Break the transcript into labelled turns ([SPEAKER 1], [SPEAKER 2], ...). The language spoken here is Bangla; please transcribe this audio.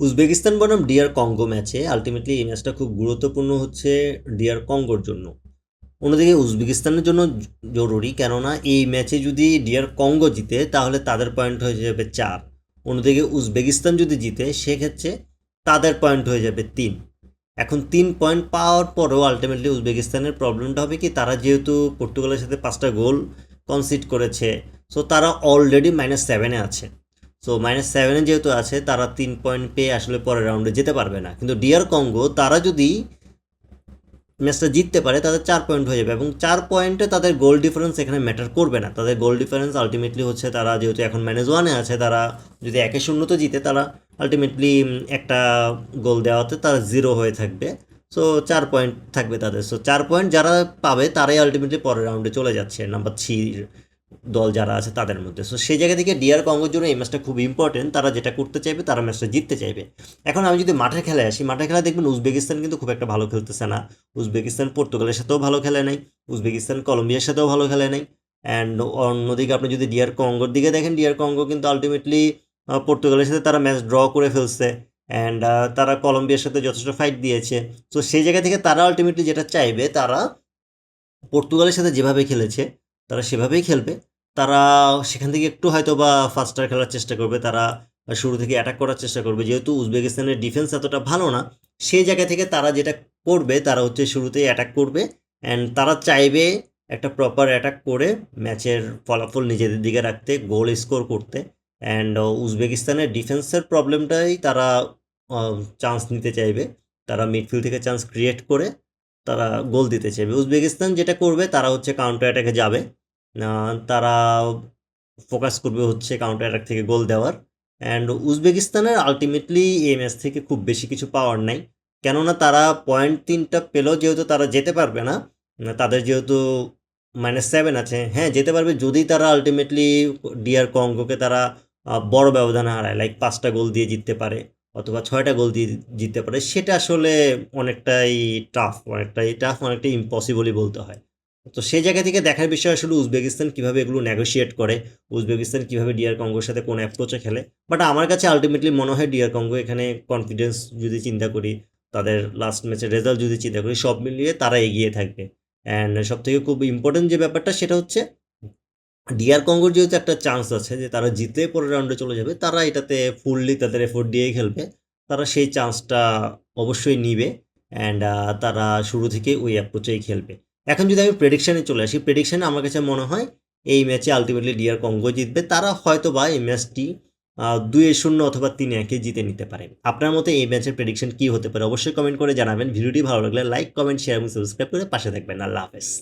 [SPEAKER 1] উজবেকিস্তান বনাম ডিআর কঙ্গো ম্যাচে আলটিমেটলি এই ম্যাচটা খুব গুরুত্বপূর্ণ হচ্ছে ডিআর কঙ্গোর জন্য। অন্যদিকে উজবেকিস্তানের জন্য জরুরি, কেননা এই ম্যাচে যদি ডিআর কঙ্গো জিতে তাহলে তাদের পয়েন্ট হয়ে যাবে 4। অন্যদিকে উজবেকিস্তান যদি জিতে সেক্ষেত্রে তাদের পয়েন্ট হয়ে যাবে 3। এখন 3 পয়েন্ট পাওয়ার পরেও আলটিমেটলি উজবেকিস্তানের প্রবলেমটা হবে কি, তারা যেহেতু পর্তুগালের সাথে 5টা গোল কনসিড করেছে, সো তারা অলরেডি -7-এ আছে। সো -7-এ যেহেতু আছে, তারা 3 পয়েন্ট পেয়ে আসলে পরের রাউন্ডে যেতে পারবে না। কিন্তু ডিআর কঙ্গো তারা যদি ম্যাচটা জিততে পারে তাদের 4 পয়েন্ট হয়ে যাবে, এবং 4 পয়েন্টে তাদের গোল ডিফারেন্স এখানে ম্যাটার করবে না। তাদের গোল ডিফারেন্স আলটিমেটলি হচ্ছে, তারা যেহেতু এখন -1-এ আছে, তারা যদি 1-0 তো জিতে, তারা আলটিমেটলি একটা গোল দেওয়াতে তারা 0 হয়ে থাকবে। সো 4 পয়েন্ট থাকবে তাদের। সো 4 পয়েন্ট যারা পাবে তারাই আলটিমেটলি পরের রাউন্ডে চলে যাচ্ছে নাম্বার 3 দল যারা আছে তাদের মধ্যে। সো সেই জায়গা থেকে ডিআর কঙ্গোর জন্য এই ম্যাচটা খুব ইম্পর্টেন্ট। তারা যেটা করতে চাইবে, তারা ম্যাচটা জিততে চাইবে। এখন আমি যদি মাঠের খেলায় আসি, মাঠের খেলা দেখবেন উজবেকিস্তান কিন্তু খুব একটা ভালো খেলতেছে না। উজবেকিস্তান পর্তুগালের সাথেও ভালো খেলে নাই, উজবেকিস্তান কলম্বিয়ার সাথেও ভালো খেলে নাই। অ্যান্ড অন্যদিকে আপনি যদি ডিআর কঙ্গোর দিকে দেখেন, ডিআর কঙ্গো কিন্তু আলটিমেটলি পর্তুগালের সাথে তারা ম্যাচ ড্র করে ফেলছে। অ্যান্ড তারা কলম্বিয়ার সাথে যথেষ্ট ফাইট দিয়েছে। তো সেই জায়গা থেকে তারা আলটিমেটলি যেটা চাইবে, তারা পর্তুগালের সাথে যেভাবে খেলেছে তারা সেভাবেই খেলবে। তারা সেখান থেকে একটু হয়তো বা ফাস্টার খেলার চেষ্টা করবে, তারা শুরু থেকে অ্যাটাক করার চেষ্টা করবে। যেহেতু উজবেকিস্তানের ডিফেন্স এতটা ভালো না, সেই জায়গা থেকে তারা যেটা করবে, তারা হচ্ছে শুরুতেই অ্যাটাক করবে। অ্যান্ড তারা চাইবে একটা প্রপার অ্যাটাক করে ম্যাচের ফলাফল নিজেদের দিকে রাখতে, গোল স্কোর করতে। অ্যান্ড উজবেকিস্তানের ডিফেন্সের প্রবলেমটাই তারা চান্স নিতে চাইবে। তারা মিডফিল্ড থেকে চান্স ক্রিয়েট করে তারা গোল দিতে চাইবে। উজবেকিস্তান যেটা করবে, তারা হচ্ছে কাউন্টার অ্যাটাকে যাবে। তারা ফোকাস করবে হচ্ছে কাউন্টার অ্যাটাক থেকে গোল দেওয়ার। অ্যান্ড উজবেকিস্তানের আলটিমেটলি এই ম্যাচ থেকে খুব বেশি কিছু পাওয়ার নাই, কেননা তারা পয়েন্ট 3টা পেলেও যেহেতু তারা যেতে পারবে না। তাদের যেহেতু -7 আছে, হ্যাঁ যেতে পারবে যদি তারা আলটিমেটলি ডিআর কঙ্গোকে তারা বড় ব্যবধানে হারায়, লাইক 5টা গোল দিয়ে জিততে পারে অথবা 6টা গোল দিয়ে জিততে পারে। সেটা আসলে অনেকটাই ইম্পসিবলই বলতে হয়। তো সেই জায়গা থেকে দেখার বিষয় আসলে উজবেকিস্তান কীভাবে এগুলো নেগোশিয়েট করে, উজবেকিস্তান কীভাবে ডিআর কঙ্গোর সাথে কোন অ্যাপ্রোচে খেলে। বাট আমার কাছে আলটিমেটলি মনে হয় ডিআর কঙ্গো এখানে কনফিডেন্স যদি চিন্তা করি, তাদের লাস্ট ম্যাচের রেজাল্ট যদি চিন্তা করি, সব মিলিয়ে তারা এগিয়ে থাকবে। অ্যান্ড সবথেকে খুব ইম্পর্টেন্ট যে ব্যাপারটা, সেটা হচ্ছে ডিআর কঙ্গোর যেহেতু একটা চান্স আছে যে তারা জিতলে পরের রাউন্ডে চলে যাবে, তারা এটাতে ফুললি তাদের এফোর্ট দিয়েই খেলবে। তারা সেই চান্সটা অবশ্যই নিবে। অ্যান্ড তারা শুরু থেকে ওই অ্যাপ্রোচেই খেলবে। এখন যদি আমি প্রেডিকশানে চলে আসি, প্রেডিকশানে আমার কাছে মনে হয় এই ম্যাচে আলটিমেটলি ডিআর কঙ্গো জিতবে। তারা হয়তো বা এই ম্যাচটি 2-0 অথবা 3-1 জিতে নিতে পারে। আপনার মতে এই ম্যাচের প্রেডিকশন কী হতে পারে? অবশ্যই কমেন্ট করে জানাবেন। ভিডিওটি ভালো লাগলে লাইক, কমেন্ট, শেয়ার এবং সাবস্ক্রাইব করে পাশে থাকবেন। আল্লাহ হাফেজ।